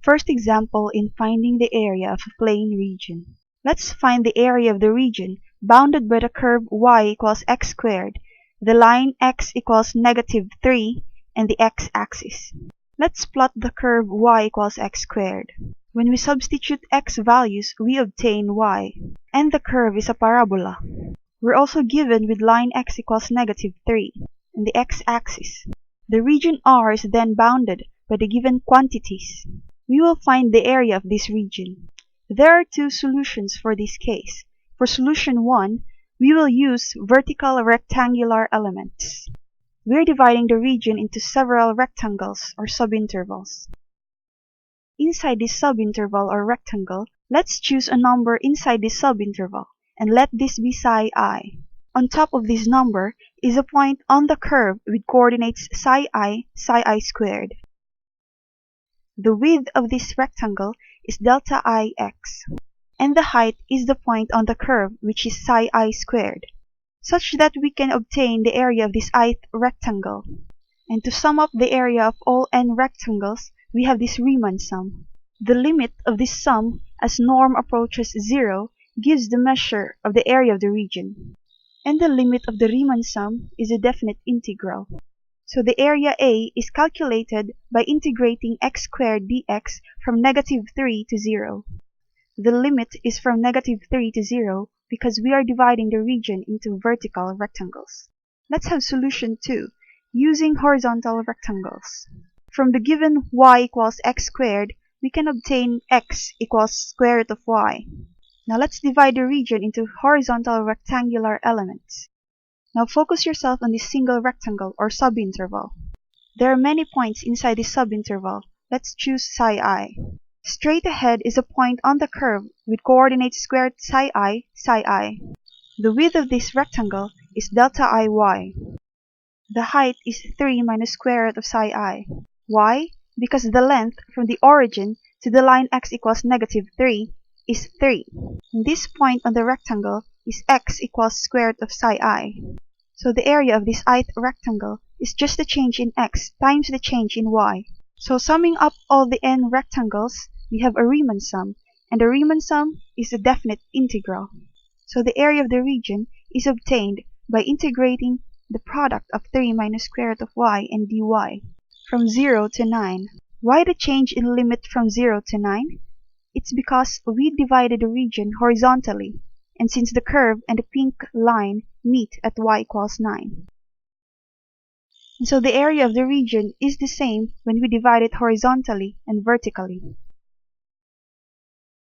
First example in finding the area of a plane region. Let's find the area of the region bounded by the curve y equals x squared, the line x equals -3, and the x-axis. Let's plot the curve y equals x squared. When we substitute x values, we obtain y, and the curve is a parabola. We're also given with line x equals -3 and the x-axis. The region R is then bounded by the given quantities. We will find the area of this region. There are two solutions for this case. For solution 1, we will use vertical rectangular elements. We're dividing the region into several rectangles or subintervals. Inside this subinterval or rectangle, let's choose a number inside this subinterval and let this be psi I. On top of this number is a point on the curve with coordinates psi I squared. The width of this rectangle is delta ix, and the height is the point on the curve which is psi I squared, such that we can obtain the area of this ith rectangle. And to sum up the area of all n rectangles, we have this Riemann sum. The limit of this sum as norm approaches 0 gives the measure of the area of the region. And the limit of the Riemann sum is a definite integral. So the area A is calculated by integrating x squared dx from -3 to 0. The limit is from -3 to 0 because we are dividing the region into vertical rectangles. Let's have solution 2, using horizontal rectangles. From the given y equals x squared, we can obtain x equals square root of y. Now let's divide the region into horizontal rectangular elements. Now focus yourself on this single rectangle or subinterval. There are many points inside this subinterval. Let's choose psi I. Straight ahead is a point on the curve with coordinates squared psi I. The width of this rectangle is delta iy. The height is 3 minus square root of psi I. Why? Because the length from the origin to the line x equals -3 is 3. And this point on the rectangle is x equals square root of psi I. So the area of this ith rectangle is just the change in x times the change in y. So summing up all the n rectangles, we have a Riemann sum, and the Riemann sum is a definite integral. So the area of the region is obtained by integrating the product of 3 minus square root of y and dy from 0 to 9. Why the change in limit from 0 to 9? It's because we divided the region horizontally, and since the curve and the pink line meet at y equals 9. And so the area of the region is the same when we divide it horizontally and vertically.